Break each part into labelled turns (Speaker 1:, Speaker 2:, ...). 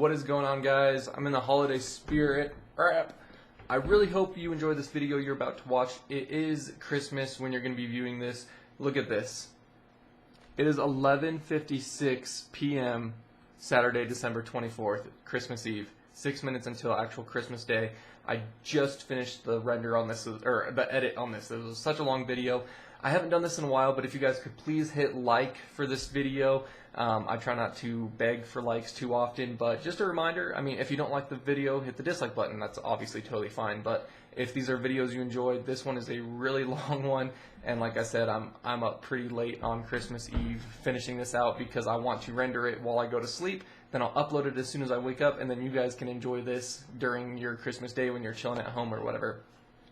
Speaker 1: What is going on, guys? I'm in the holiday spirit. I really hope you enjoy this video you're about to watch. It is Christmas when you're going to be viewing this. Look at this. It is 11:56 p.m. Saturday, December 24th, Christmas Eve. 6 minutes until actual Christmas Day. I just finished the render on this, or the edit on this. It was such a long video. I haven't done this in a while, but if you guys could please hit like for this video. I try not to beg for likes too often, but just a reminder, I mean, if you don't like the video, hit the dislike button. That's obviously totally fine, but if these are videos you enjoyed, this one is a really long one, and like I said, I'm up pretty late on Christmas Eve finishing this out because I want to render it while I go to sleep. Then I'll upload it as soon as I wake up, and then you guys can enjoy this during your Christmas day when you're chilling at home or whatever.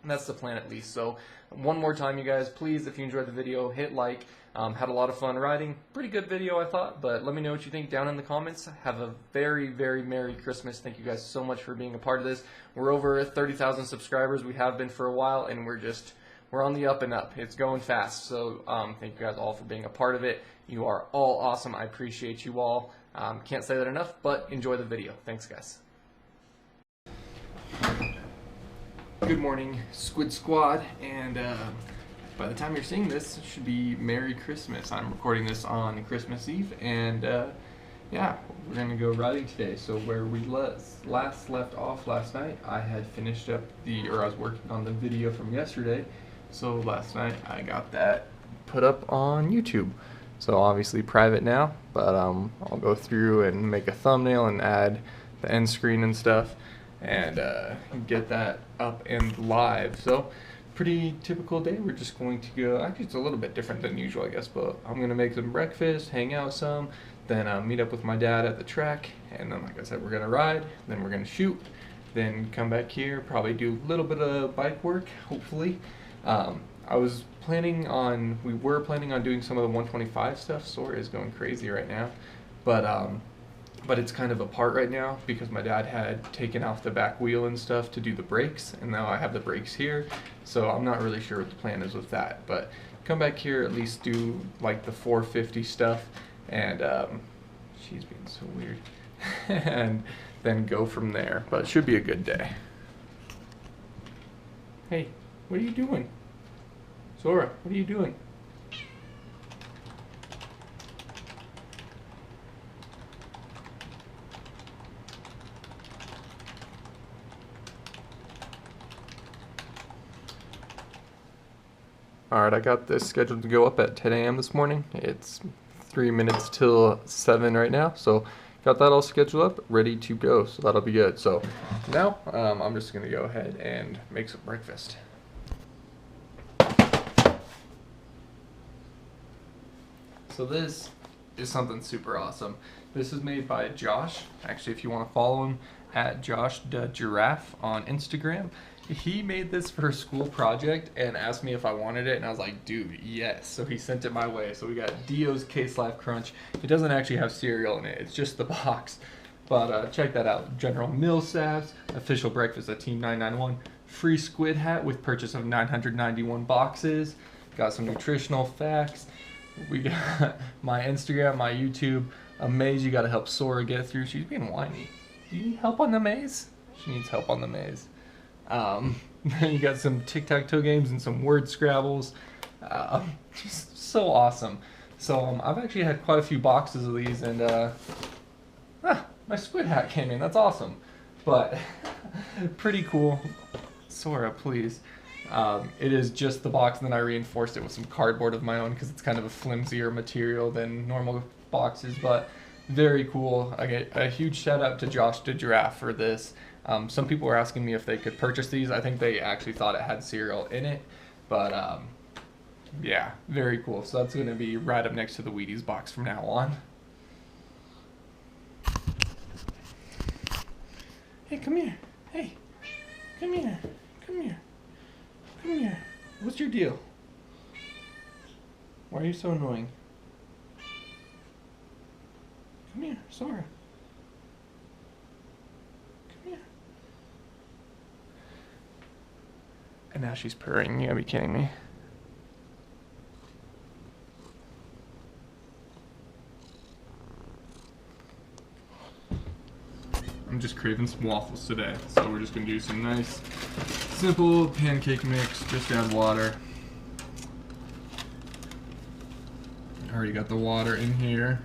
Speaker 1: And that's the plan, at least. So one more time, you guys, please, if you enjoyed the video, hit like. Had a lot of fun writing. Pretty good video, I thought, but let me know what you think down in the comments. Have a very, very Merry Christmas. Thank you guys so much for being a part of this. We're over 30,000 subscribers. We have been for a while, and we're on the up and up. It's going fast, so thank you guys all for being a part of it. You are all awesome. I appreciate you all. Can't say that enough, but enjoy the video. Thanks, guys. Good morning, Squid Squad, and by the time you're seeing this, it should be Merry Christmas. I'm recording this on Christmas Eve, and yeah, we're gonna go riding today. So where we last left off last night, I had finished up I was working on the video from yesterday. So last night I got that put up on YouTube. So obviously private now, but I'll go through and make a thumbnail and add the end screen and stuff, and get that up and live. So pretty typical day. We're just going to go, actually it's a little bit different than usual, I guess, but I'm going to make some breakfast, hang out some, then meet up with my dad at the track, and then like I said, we're going to ride, then we're going to shoot, then come back here, probably do a little bit of bike work, hopefully. We were planning on doing some of the 125 stuff. Sora is going crazy right now, but it's kind of apart right now because my dad had taken off the back wheel and stuff to do the brakes, and now I have the brakes here, so I'm not really sure what the plan is with that. But come back here, at least do like the 450 stuff, and she's being so weird, and then go from there. But it should be a good day. Hey, what are you doing? Sora, what are you doing? Alright, I got this scheduled to go up at 10 a.m. this morning. It's 3 minutes till 7 right now, so got that all scheduled up, ready to go, so that'll be good. So now I'm just going to go ahead and make some breakfast. So this is something super awesome. This is made by Josh. Actually, if you want to follow him, at Josh the Giraffe on Instagram. He made this for a school project and asked me if I wanted it, and I was like, dude, yes. So he sent it my way. So we got DeeO's Case Life Crunch. It doesn't actually have cereal in it, it's just the box. But check that out. General Mills Savs, official breakfast at Team 991, free squid hat with purchase of 991 boxes. Got some nutritional facts. We got my Instagram, my YouTube, a maze you gotta help Sora get through. She's being whiny. Do you need help on the maze? She needs help on the maze. You got some tic-tac-toe games and some word scrabbles. Just so awesome. So I've actually had quite a few boxes of these, and my squid hat came in. That's awesome. But pretty cool. Sora, please. It is just the box, and then I reinforced it with some cardboard of my own because it's kind of a flimsier material than normal boxes, but very cool. I get a huge shout out to Josh the Giraffe for this. Some people were asking me if they could purchase these. I think they actually thought it had cereal in it, but yeah, very cool. So that's going to be right up next to the Wheaties box from now on. Hey, come here. Hey, come here. Come here. Come here. What's your deal? Why are you so annoying? Come here, Sora. Come here. And now she's purring. You gotta be kidding me. just craving some waffles today. So we're just gonna do some nice, simple pancake mix, just add water. Already got the water in here.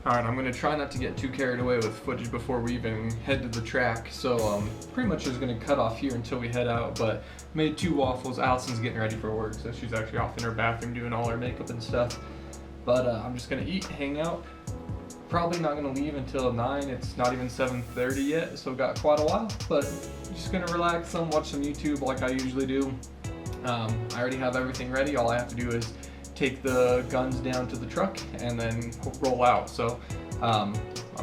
Speaker 1: Alright, I'm going to try not to get too carried away with footage before we even head to the track, so pretty much just going to cut off here until we head out, but made 2 waffles. Allison's getting ready for work, so she's actually off in her bathroom doing all her makeup and stuff. But I'm just going to eat, hang out. Probably not going to leave until 9, it's not even 7:30 yet, so got quite a while, but just going to relax some, watch some YouTube like I usually do. I already have everything ready, all I have to do is take the guns down to the truck and then roll out. So I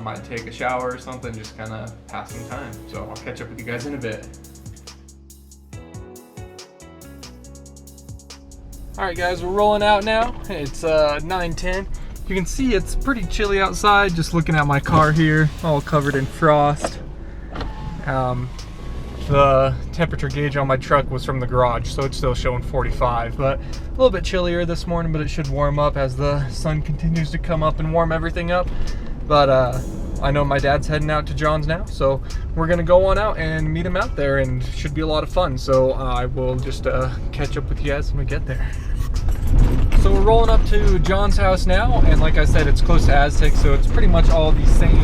Speaker 1: might take a shower or something, just kind of pass some time. So I'll catch up with you guys in a bit. Alright guys, we're rolling out now. It's 9:10. You can see it's pretty chilly outside, just looking at my car here, all covered in frost. The temperature gauge on my truck was from the garage, so it's still showing 45, but a little bit chillier this morning, but it should warm up as the sun continues to come up and warm everything up. But I know my dad's heading out to John's now, so we're gonna go on out and meet him out there, and should be a lot of fun. So I will just catch up with you guys when we get there. So we're rolling up to John's house now, and like I said, it's close to Aztec, so it's pretty much all the same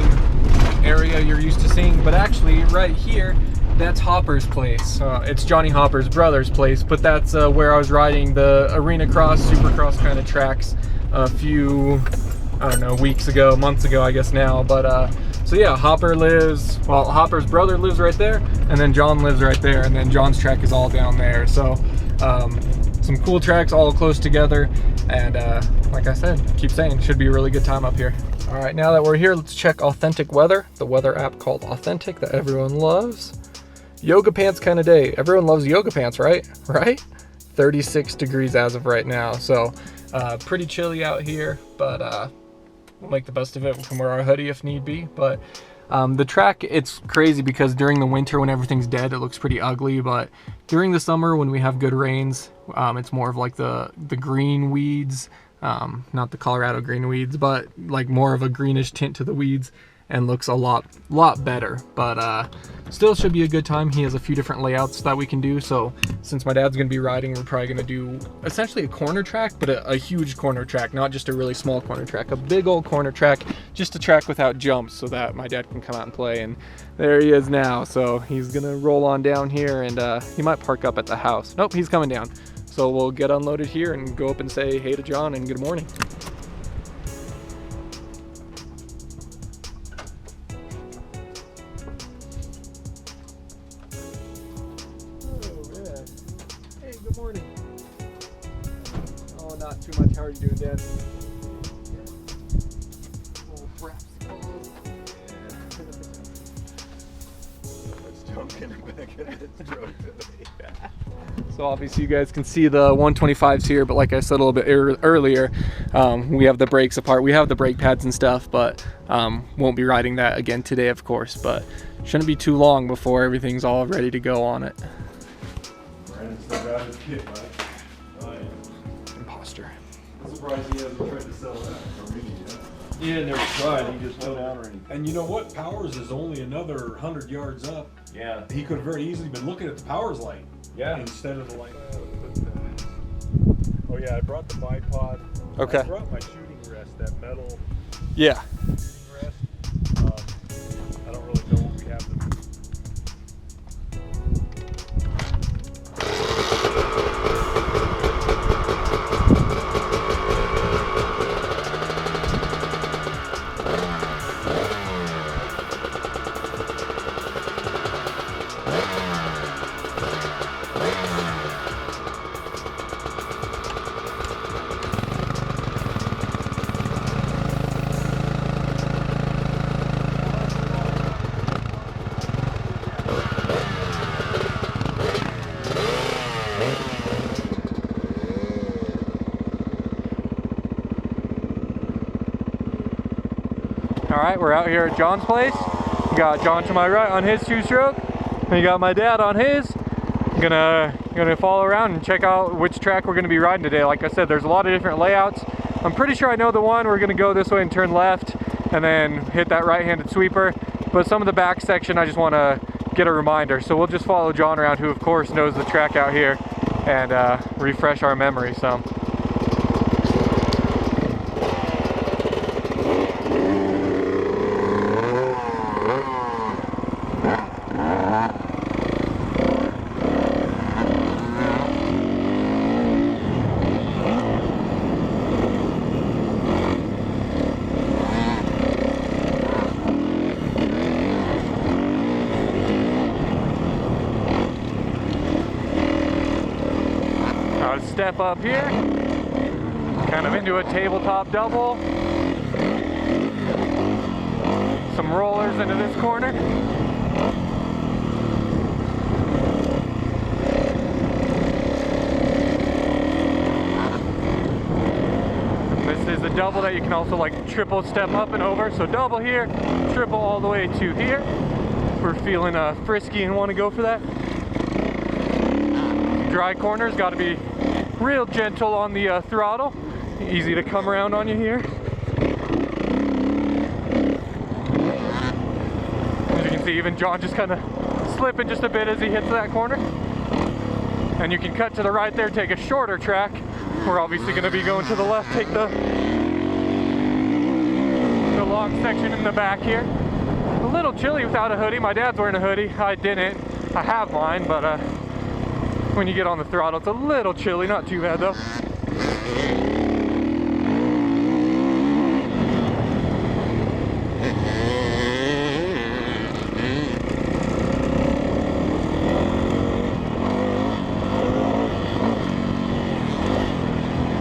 Speaker 1: area you're used to seeing, but actually right here, that's Hopper's place. It's Johnny Hopper's brother's place, but that's where I was riding the arena cross, supercross kind of tracks a few, I don't know, weeks ago, months ago, I guess now. But so yeah, Hopper's brother lives right there, and then John lives right there, and then John's track is all down there. So some cool tracks all close together, and like I said, keep saying, should be a really good time up here. All right, now that we're here, let's check Authentic Weather, the weather app called Authentic that everyone loves. Yoga pants kind of day. Everyone loves yoga pants, right? Right? 36 degrees as of right now. So pretty chilly out here, but we'll make the best of it. We can wear our hoodie if need be. But the track, it's crazy because during the winter when everything's dead, it looks pretty ugly. But during the summer when we have good rains, it's more of like the green weeds, not the Colorado green weeds, but like more of a greenish tint to the weeds, and looks a lot better. But still should be a good time. He has a few different layouts that we can do. So since my dad's gonna be riding, we're probably gonna do essentially a corner track, but a huge corner track, not just a really small corner track, a big old corner track, just a track without jumps so that my dad can come out and play. And there he is now. So he's gonna roll on down here, and he might park up at the house. Nope, he's coming down. So we'll get unloaded here and go up and say hey to John and good morning. Good morning. Oh, not too much. How are you doing, Dad? Little brass balls.
Speaker 2: Let's jump in the back of this truck today.
Speaker 1: So obviously you guys can see the 125s here, but like I said a little bit earlier, we have the brakes apart. We have the brake pads and stuff, but won't be riding that again today, of course. But shouldn't be too long before everything's all ready to go on it.
Speaker 2: Brandon still got his kit, Mike. Oh, yeah.
Speaker 1: Imposter.
Speaker 2: I'm surprised he hasn't tried to sell that for me yet.
Speaker 3: Yeah, never tried. He just
Speaker 2: no
Speaker 3: told
Speaker 2: down or anything.
Speaker 3: And you know what? Powers is only another 100 yards up.
Speaker 2: Yeah.
Speaker 3: He could have very easily been looking at the Powers light.
Speaker 2: Yeah.
Speaker 3: Instead of the light. Oh yeah, I brought the bipod.
Speaker 1: Okay.
Speaker 3: I brought my shooting rest, that metal
Speaker 1: Yeah.
Speaker 3: shooting rest. I don't really know what we have. Alright, we're out here at John's place. You got John to my right on his 2-stroke. And you got my dad on his. Gonna follow around and check out which track we're gonna be riding today. Like I said, there's a lot of different layouts. I'm pretty sure I know the one. We're gonna go this way and turn left and then hit that right-handed sweeper. But some of the back section I just wanna get a reminder. So we'll just follow John around, who of course knows the track out here, and refresh our memory some. Step up here, kind of into a tabletop double, some rollers into this corner, this is a double that you can also like triple step up and over, so double here, triple all the way to here. If we're feeling frisky and want to go for that. Dry corners, got to be real gentle on the throttle. Easy to come around on you here. As you can see, even John just kind of slipping just a bit as he hits that corner. And you can cut to the right there, take a shorter track. We're obviously going to be going to the left, take the long section in the back here. A little chilly without a hoodie. My dad's wearing a hoodie. I didn't. I have mine, but when you get on the throttle, it's a little chilly, not too bad though.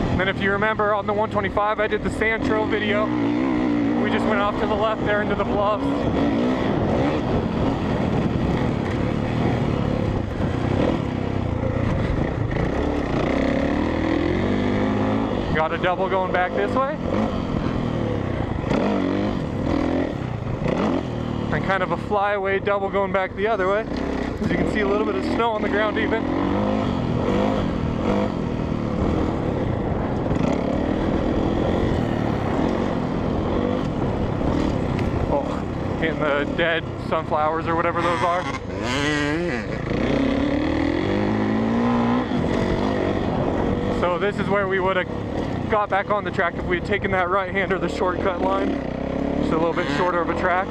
Speaker 3: And then if you remember on the 125, I did the Santro video. We just went off to the left there into the bluffs. Got a double going back this way. And kind of a flyaway double going back the other way. As you can see, a little bit of snow on the ground even. Oh, hitting the dead sunflowers or whatever those are. So this is where we would have got back on the track if we had taken that right hand or the shortcut line. Just a little bit shorter of a track.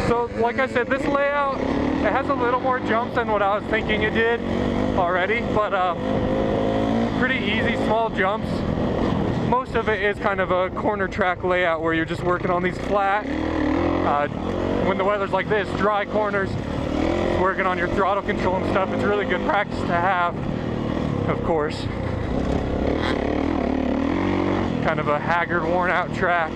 Speaker 3: So like I said, this layout, it has a little more jumps than what I was thinking it did already, but pretty easy small jumps. Most of it is kind of a corner track layout where you're just working on these flat, when the weather's like this, dry corners, working on your throttle control and stuff. It's really good practice to have, of course. Kind of a haggard, worn out track.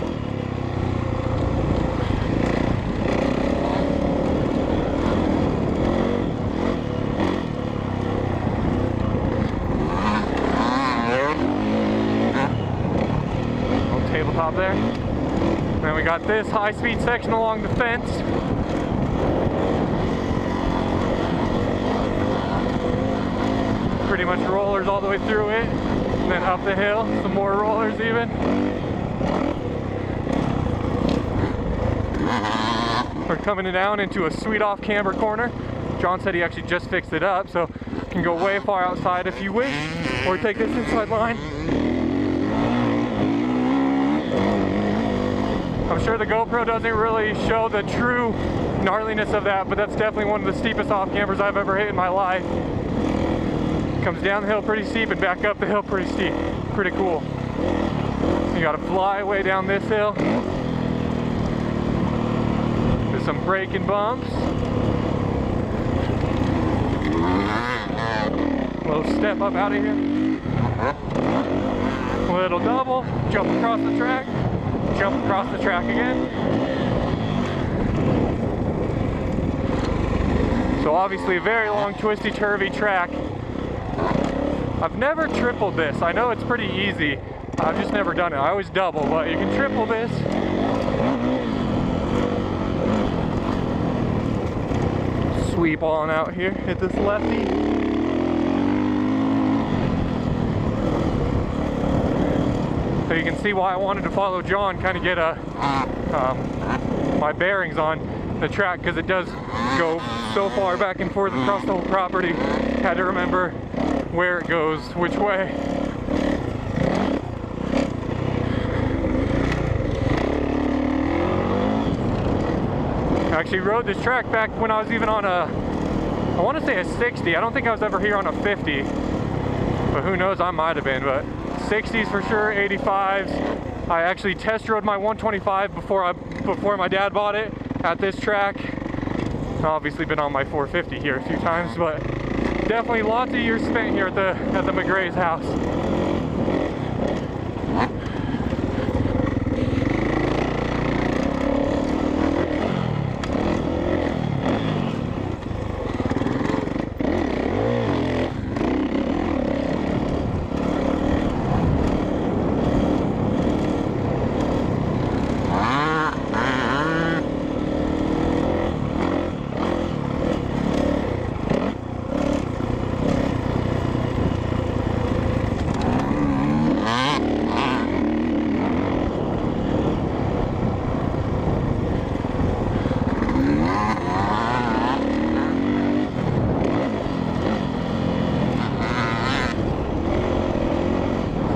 Speaker 3: Little tabletop there. Then we got this high-speed section along the fence. Pretty much rollers all the way through it, and then up the hill, some more rollers even. We're coming down into a sweet off camber corner. John said he actually just fixed it up, so you can go way far outside if you wish, or take this inside line. I'm sure the GoPro doesn't really show the true gnarliness of that, but that's definitely one of the steepest off cambers I've ever hit in my life. Comes down the hill pretty steep and back up the hill pretty steep. Pretty cool. You gotta fly way down this hill. There's some braking bumps. Little step up out of here. Little double, jump across the track, jump across the track again. So obviously a very long twisty turvy track. I've never tripled this. I know it's pretty easy. I've just never done it. I always double, but you can triple this. Sweep on out here, hit this lefty. So you can see why I wanted to follow John, kind of get my bearings on the track, because it does go so far back and forth across the whole property. Had to remember where it goes, which way. I actually rode this track back when I was even on a, I want to say a 60. I don't think I was ever here on a 50, but who knows, I might have been, but 60s for sure, 85s. I actually test rode my 125 before my dad bought it at this track. I've obviously been on my 450 here a few times, but definitely lots of years spent here at the McGray's house.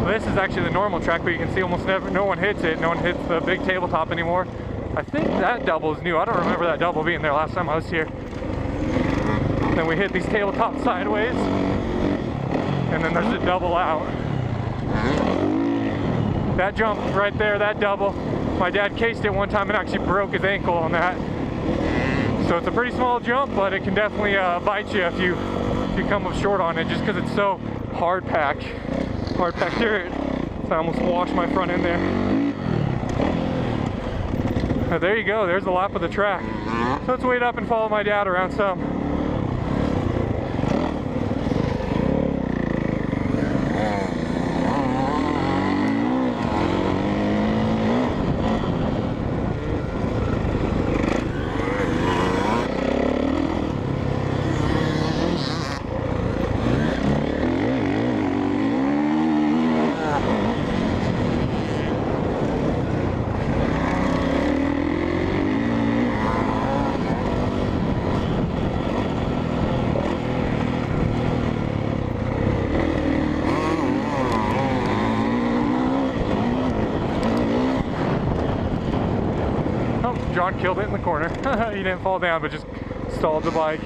Speaker 3: This is actually the normal track, but you can see almost no one hits it. No one hits the big tabletop anymore. I think that double is new. I don't remember that double being there last time I was here. Then we hit these tabletop sideways, and then there's a double out. That jump right there, that double, my dad cased it one time and actually broke his ankle on that. So it's a pretty small jump, but it can definitely bite you if you come up short on it, just because it's so hard packed dirt. So I almost washed my front end there. There you go, there's the lap of the track. So let's wait up and follow my dad around some. John killed it in the corner. He didn't fall down, but just stalled the bike.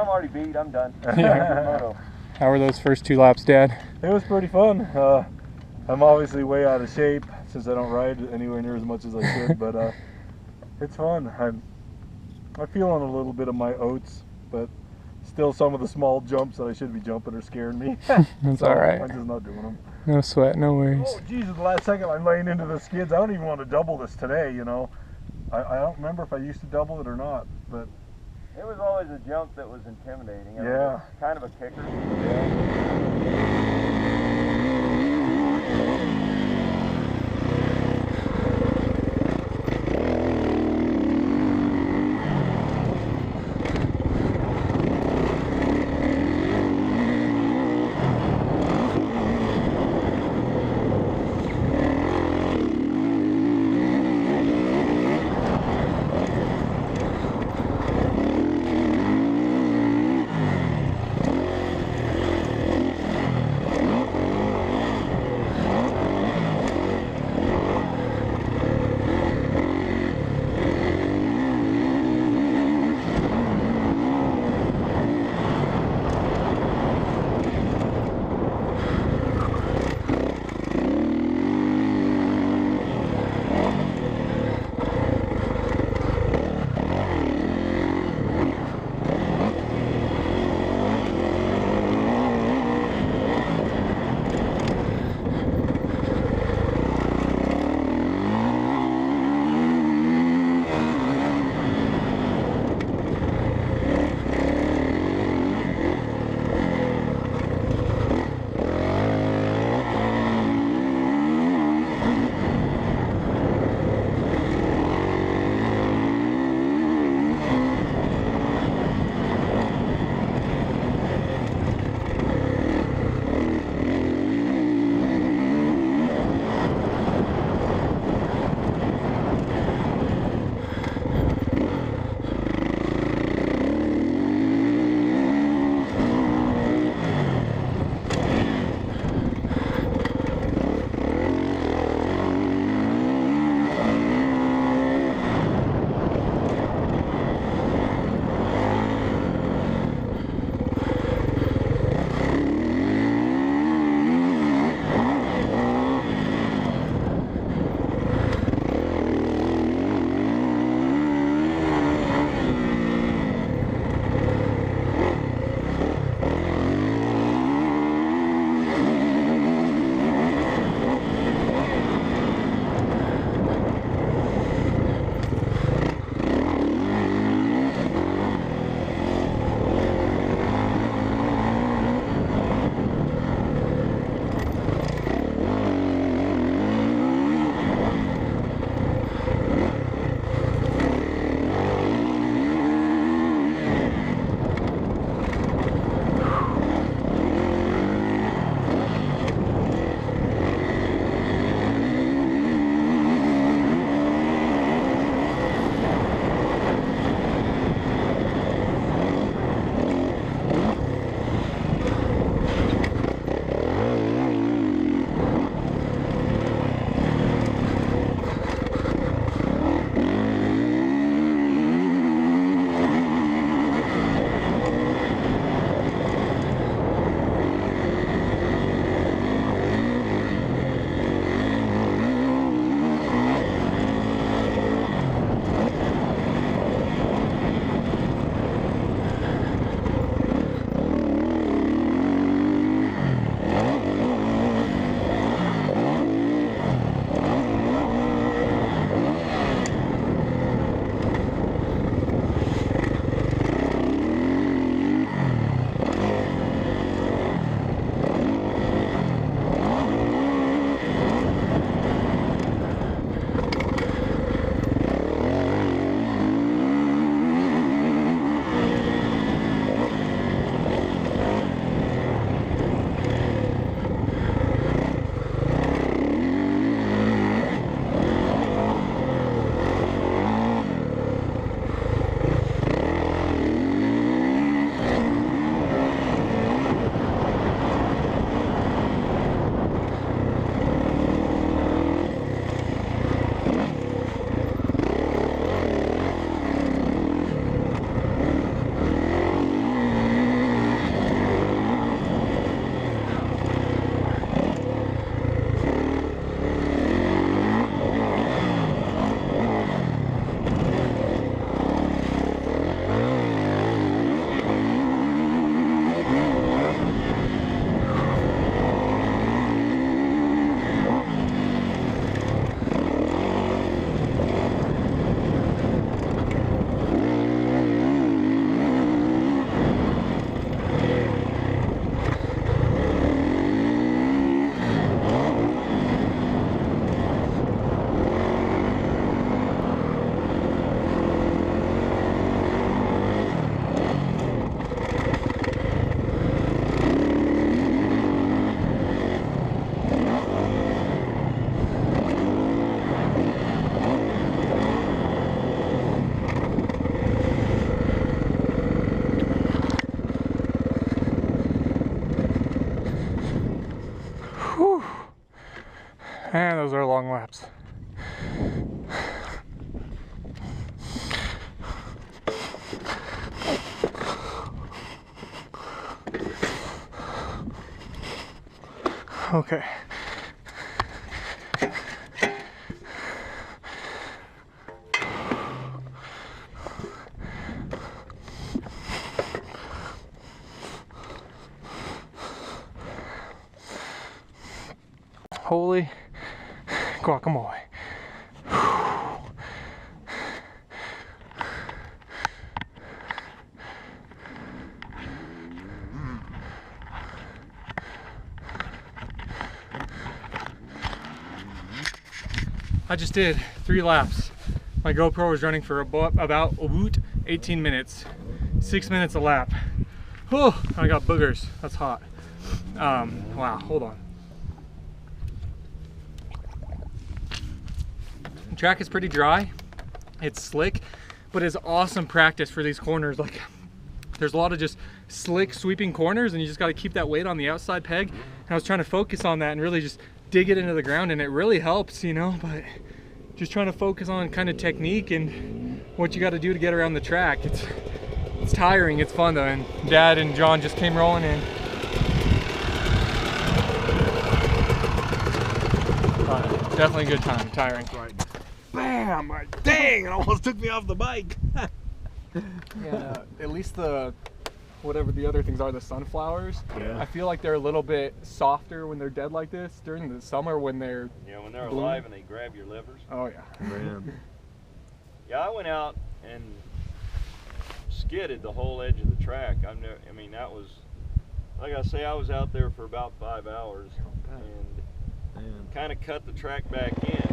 Speaker 4: I'm already beat. I'm done.
Speaker 3: Yeah. How were those first 2 laps, Dad?
Speaker 2: It was pretty fun. I'm obviously way out of shape since I don't ride anywhere near as much as I should, but it's fun. I'm feeling a little bit of my oats, but still some of the small jumps that I should be jumping are scaring me.
Speaker 3: That's
Speaker 2: so
Speaker 3: alright.
Speaker 2: I'm just not doing them.
Speaker 3: No sweat, no worries.
Speaker 2: Oh, Jesus, the last second I'm laying into the skids. I don't even want to double this today, you know. I don't remember if I used to double it or not, but...
Speaker 4: It was always a jump that was intimidating. I mean,
Speaker 2: Yeah.
Speaker 4: it's kind of a kicker.
Speaker 3: And those are long laps. Okay. Holy guacamole. I just did 3 laps. My GoPro was running for about 18 minutes. 6 minutes a lap. Oh, I got boogers. That's hot. Wow, hold on. The track is pretty dry. It's slick, but it's awesome practice for these corners. Like, there's a lot of just slick sweeping corners and you just got to keep that weight on the outside peg. And I was trying to focus on that and really just dig it into the ground, and it really helps, you know, but just trying to focus on kind of technique and what you got to do to get around the track. It's tiring, it's fun though, and Dad and John just came rolling in. Definitely a good time, tiring.
Speaker 2: Right. Bam! Dang, it almost took me off the bike.
Speaker 3: Yeah, at least the, whatever the other things are, the sunflowers,
Speaker 2: yeah.
Speaker 3: I feel like they're a little bit softer when they're dead like this during the summer when they're
Speaker 4: when they're
Speaker 3: bloom.
Speaker 4: alive and they grab your livers.
Speaker 3: Oh yeah.
Speaker 2: Man.
Speaker 4: Yeah, I went out and skidded the whole edge of the track. I mean, that was, like I say, I was out there for about 5 hours and kind of cut the track back in.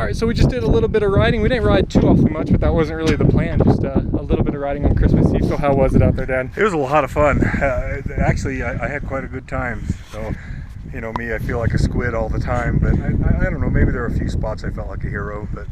Speaker 3: Alright, so we just did a little bit of riding. We didn't ride too awfully much, but that wasn't really the plan. Just a little bit of riding on Christmas Eve. So how was it out there, Dad?
Speaker 2: It was a lot of fun. Actually, I had quite a good time. So you know me, I feel like a squid all the time, but I don't know, maybe there are a few spots I felt like a hero, but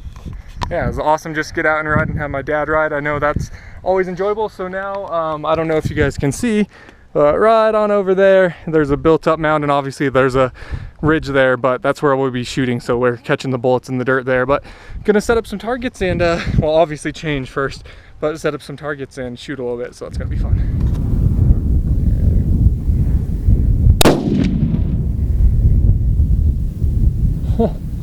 Speaker 3: yeah, it was awesome just to get out and ride and have my dad ride. I know that's always enjoyable. So now, I don't know if you guys can see, but right on over there, there's a built-up mound, and obviously there's a ridge there, but that's where we'll be shooting, so we're catching the bullets in the dirt there. But gonna set up some targets and, well, obviously change first, but set up some targets and shoot a little bit, so that's gonna be fun.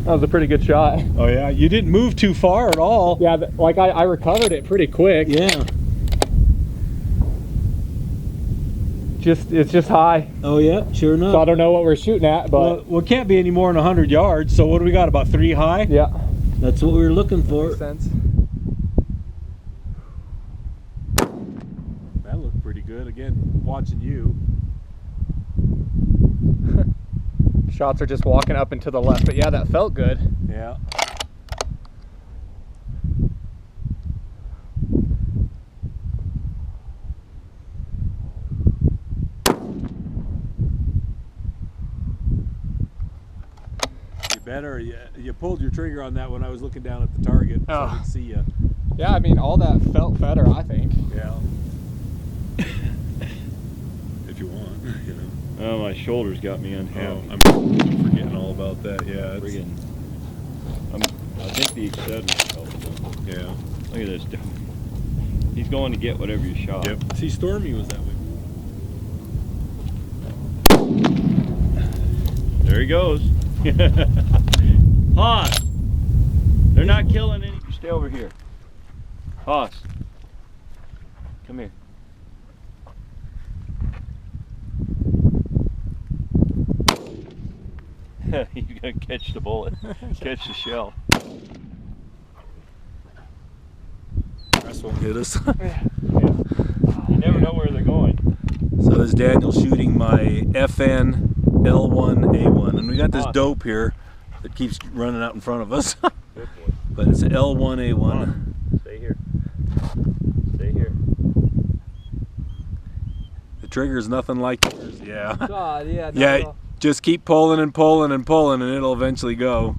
Speaker 3: That was a pretty good shot.
Speaker 2: oh yeah, you didn't move too far at all.
Speaker 3: Yeah, like I recovered it pretty quick.
Speaker 2: Yeah.
Speaker 3: It's just high.
Speaker 2: Oh yeah, sure enough.
Speaker 3: So I don't know what we're shooting at, but
Speaker 2: well, it can't be any more than 100 yards. So what do we got? About 3 high?
Speaker 3: yeah,
Speaker 2: That's what we were looking for.
Speaker 3: makes sense.
Speaker 2: That looked pretty good. Again, watching you.
Speaker 3: Shots are just walking up and to the left, but yeah, that felt good.
Speaker 2: Yeah. You better. You pulled your trigger on that when I was looking down at the target, so I didn't see you.
Speaker 3: Yeah, I mean, all that felt better, I think.
Speaker 2: Yeah. If you want, you know.
Speaker 4: Oh, my shoulders got me unhappy.
Speaker 2: I'm forgetting all about that. Yeah, it's,
Speaker 4: Friggin', I think the X7 helped him.
Speaker 2: yeah.
Speaker 4: Look at this dude. He's going to get whatever you shot.
Speaker 2: Yep. See, Stormy was that way.
Speaker 4: There he goes. Hoss! They're not killing any. Stay over here. Hoss. Come here. He's gonna catch the bullet. Catch the shell.
Speaker 2: This won't hit us.
Speaker 4: Yeah. You never know where they're going.
Speaker 2: So this is Daniel shooting my FN L1A1, and we got this dope here that keeps running out in front of us.
Speaker 4: Good boy.
Speaker 2: But it's an L1A1.
Speaker 4: Stay here. Stay here.
Speaker 2: The trigger's nothing like yours. Yeah.
Speaker 3: God, yeah.
Speaker 2: Yeah. Just keep pulling and pulling and pulling, and it'll eventually go.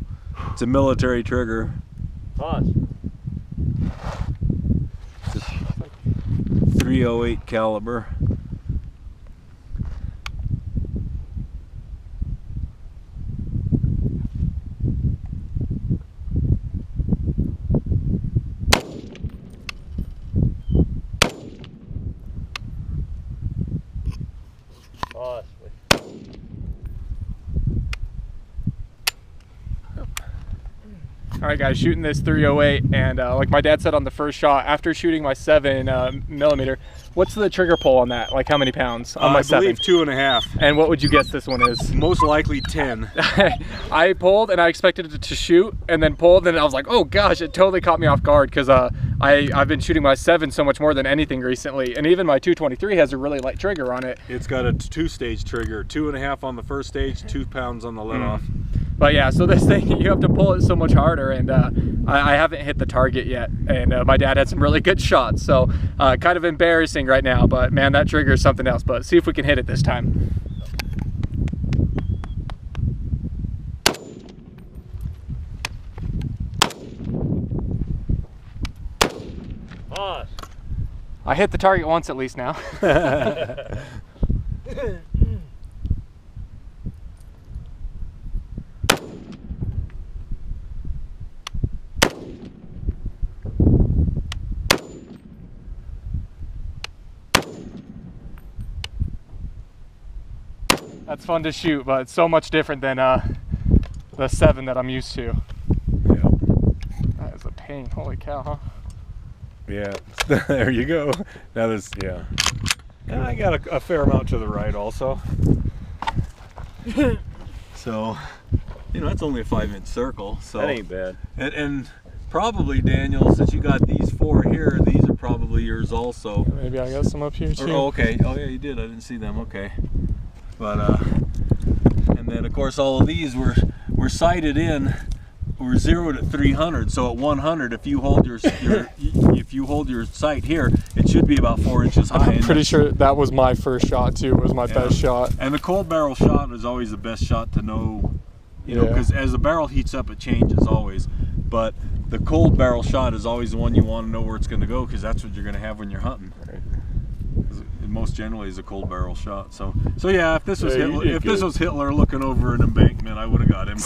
Speaker 2: It's a military trigger.
Speaker 4: Hoss.
Speaker 2: It's a 308 caliber.
Speaker 4: Hoss.
Speaker 3: All right, guys, shooting this 308, and like my dad said on the first shot, after shooting my 7mm, what's the trigger pull on that? Like how many pounds on my 7?
Speaker 2: I believe 2.5.
Speaker 3: And what would you guess this one is?
Speaker 2: Most likely 10.
Speaker 3: I pulled and I expected it to shoot, and then pulled, and I was like, oh gosh, it totally caught me off guard, because I've been shooting my 7 so much more than anything recently, and even my 223 has a really light trigger on it.
Speaker 2: It's got a 2-stage trigger, 2.5 on the first stage, 2 pounds on the let off.
Speaker 3: But yeah, so this thing, you have to pull it so much harder, and I haven't hit the target yet, and my dad had some really good shots, so kind of embarrassing right now, but man, that trigger is something else. But see if we can hit it this time.
Speaker 4: Hoss.
Speaker 3: I hit the target once at least now. That's fun to shoot, but it's so much different than the 7 that I'm used to.
Speaker 2: Yeah.
Speaker 3: That is a pain. Holy cow, huh?
Speaker 2: Yeah, there you go. Now this, yeah. And I got a fair amount to the right also. So, you know, that's only a 5-inch circle. So
Speaker 4: That ain't bad.
Speaker 2: And probably, Daniel, since you got these 4 here, these are probably yours also.
Speaker 3: Maybe I got some up here too.
Speaker 2: Oh, okay. Oh yeah, you did. I didn't see them. Okay. But and then of course all of these were sighted in. We're zeroed at 300. So at 100, if you hold your sight here, it it should be about 4 inches high.
Speaker 3: I'm pretty sure that was my first shot too. It was my best shot.
Speaker 2: And the cold barrel shot is always the best shot to know, you know, because as the barrel heats up, it changes always. But the cold barrel shot is always the one you want to know where it's going to go, because that's what you're going to have when you're hunting. Right. Most generally is a cold barrel shot. So yeah, if this was Hitler looking over an embankment, I would have got him.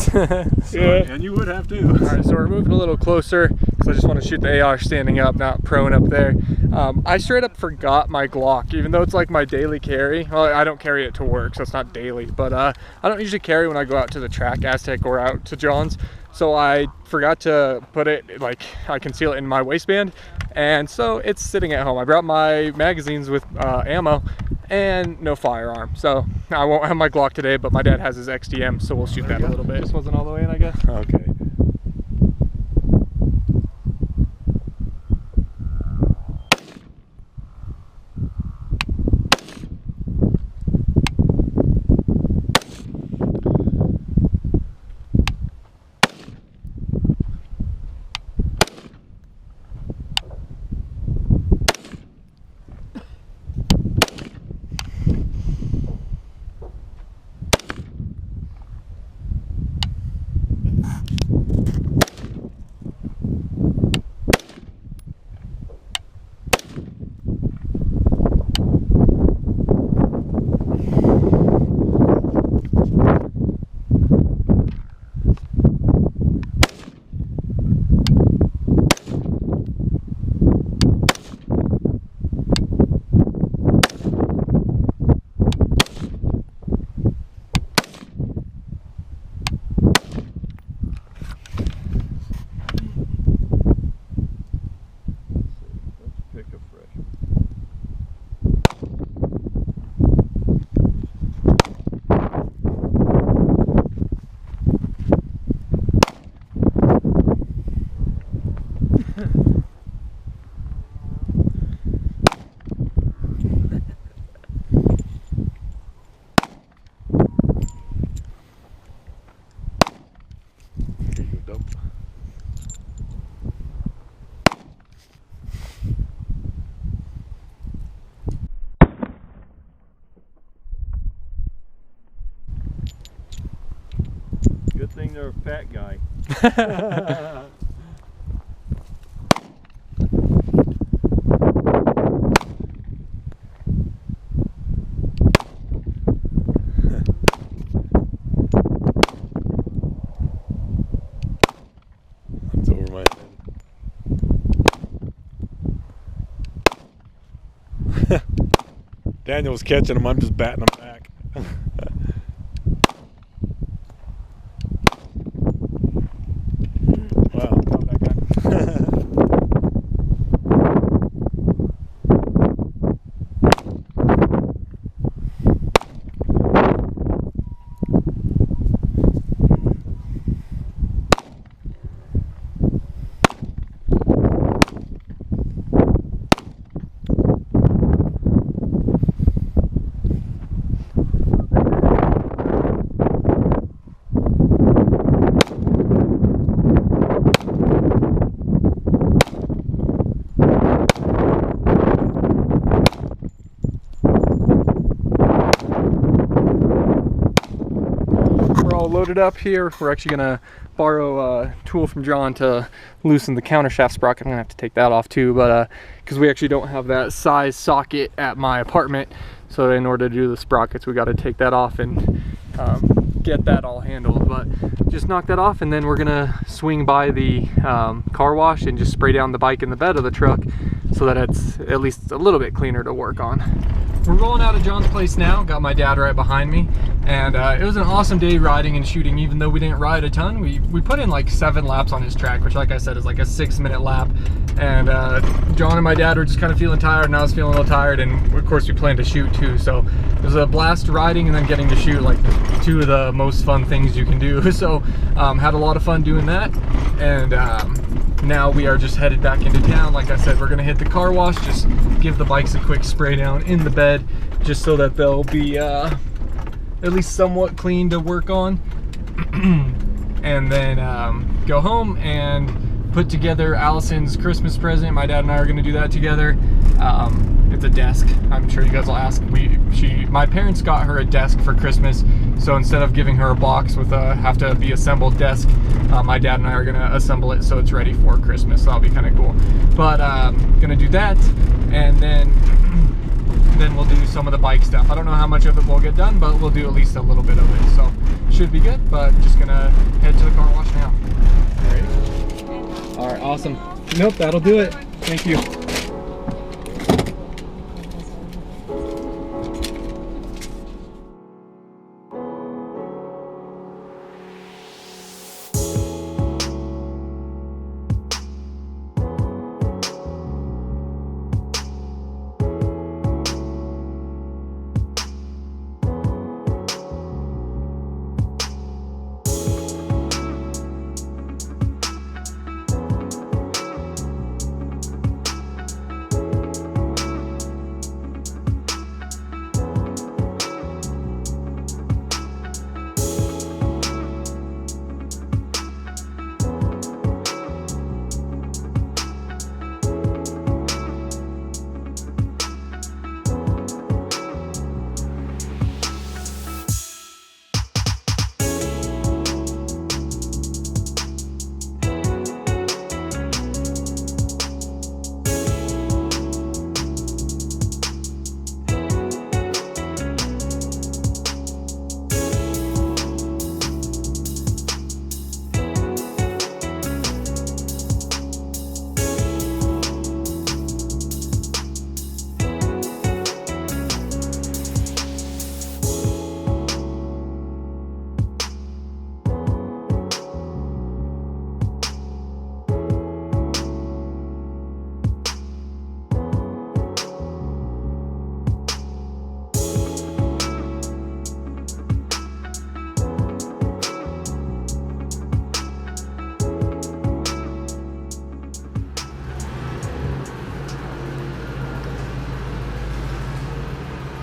Speaker 2: And you would have too.
Speaker 3: All right, so we're moving a little closer because I just want to shoot the AR standing up, not prone up there. I straight up forgot my Glock, even though it's like my daily carry. Well, I don't carry it to work, so it's not daily, but I don't usually carry when I go out to the track, Aztec, or out to John's. So I forgot to put it, like, I conceal it in my waistband, and so it's sitting at home. I brought my magazines with ammo and no firearm, so I won't have my Glock today, but my dad has his XDM, so we'll shoot that a little bit. This wasn't all the way in, I guess.
Speaker 2: Okay.
Speaker 4: Good thing they're a fat guy.
Speaker 2: That's over my head. Daniel was catching him, I'm just batting him back.
Speaker 3: Loaded up here. We're actually gonna borrow a tool from John to loosen the countershaft sprocket. I'm gonna have to take that off too, but because we actually don't have that size socket at my apartment, so in order to do the sprockets we got to take that off and get that all handled. But just knock that off, and then we're gonna swing by the car wash and just spray down the bike in the bed of the truck so that it's at least a little bit cleaner to work on. We're rolling out of John's place now. Got my dad right behind me, and it was an awesome day riding and shooting. Even though we didn't ride a ton, we put in like 7 laps on his track, which, like I said, is like a 6-minute lap. And John and my dad were just kind of feeling tired, and I was feeling a little tired, and of course we planned to shoot too. So it was a blast riding and then getting to shoot, like 2 of the most fun things you can do. So had a lot of fun doing that, and now we are just headed back into town. Like I said, we're gonna hit the car wash, just give the bikes a quick spray down in the bed, just so that they'll be at least somewhat clean to work on. And then go home and put together Allison's Christmas present. My dad and I are gonna do that together.
Speaker 1: It's a desk. I'm sure you guys will ask. My parents got her a desk for Christmas, so instead of giving her a box with a have to be assembled desk, my dad and I are gonna assemble it so it's ready for Christmas. So that'll be kind of cool. But gonna do that, and then we'll do some of the bike stuff. I don't know how much of it will get done, but we'll do at least a little bit of it. So should be good. But just gonna head to the car wash now. All right. All right. Awesome. Nope, that'll do it. Thank you.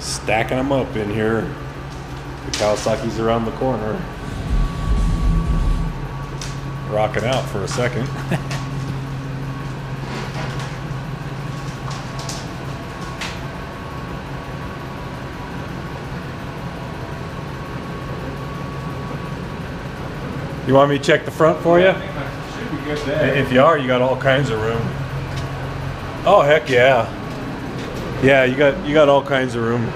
Speaker 2: Stacking them up in here. The Kawasaki's around the corner. Rocking out for a second. You want me to check the front for you?
Speaker 1: I think that should be good there.
Speaker 2: If you are, you got all kinds of room. Oh heck yeah. Yeah, you got all kinds of room.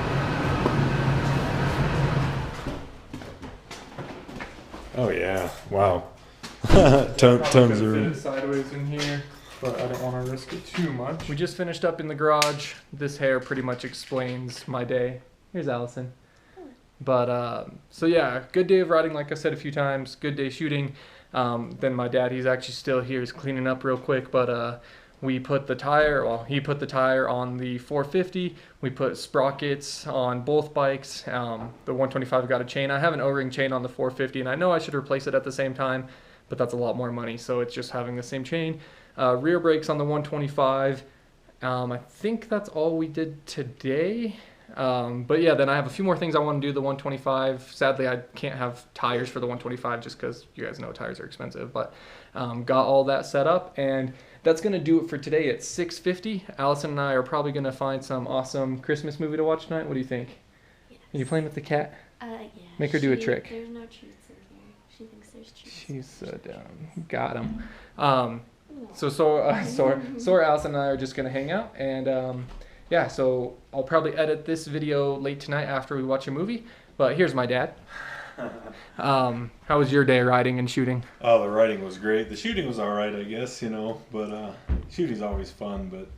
Speaker 2: Oh yeah, wow. Tons of room.
Speaker 1: Sideways in here, but I don't want to risk it too much. We just finished up in the garage. This hair pretty much explains my day. Here's Allison. But so yeah, good day of riding, like I said a few times. Good day shooting. Then my dad, he's actually still here. He's cleaning up real quick, but we put the tire, well, he put the tire on the 450. We put sprockets on both bikes. The 125 got a chain. I have an O-ring chain on the 450, and I know I should replace it at the same time, but that's a lot more money, so it's just having the same chain. Rear brakes on the 125. I think that's all we did today. But yeah, then I have a few more things I want to do the 125. Sadly, I can't have tires for the 125 just because you guys know tires are expensive, but got all that set up, and that's going to do it for today at 6:50. Allison and I are probably going to find some awesome Christmas movie to watch tonight. What do you think?
Speaker 5: Yes.
Speaker 1: Are you playing with the cat?
Speaker 5: Yeah.
Speaker 1: Make her do a trick.
Speaker 5: There's no treats in here. She thinks there's treats.
Speaker 1: She's so dumb. Got him. So Allison and I are just going to hang out, and yeah, so I'll probably edit this video late tonight after we watch a movie. But here's my dad. How was your day riding and shooting?
Speaker 2: Oh, the riding was great. The shooting was all right, I guess, you know, but shooting's always fun, but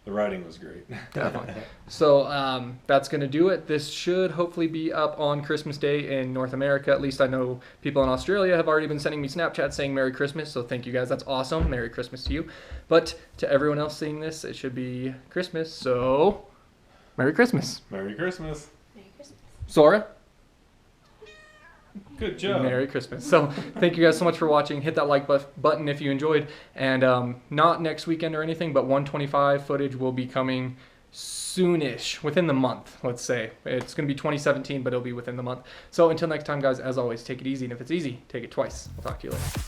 Speaker 2: the riding was great.
Speaker 1: Definitely. So that's going to do it. This should hopefully be up on Christmas Day in North America. At least I know people in Australia have already been sending me Snapchat saying Merry Christmas. So thank you guys. That's awesome. Merry Christmas to you. But to everyone else seeing this, it should be Christmas. So Merry Christmas.
Speaker 2: Merry Christmas.
Speaker 5: Merry Christmas.
Speaker 1: Sora?
Speaker 2: Good job.
Speaker 1: Merry Christmas. So thank you guys so much for watching. Hit that like button if you enjoyed. And not next weekend or anything, but 125 footage will be coming soonish, within the month, let's say. It's going to be 2017, but it'll be within the month. So until next time, guys, as always, take it easy. And if it's easy, take it twice. We'll talk to you later.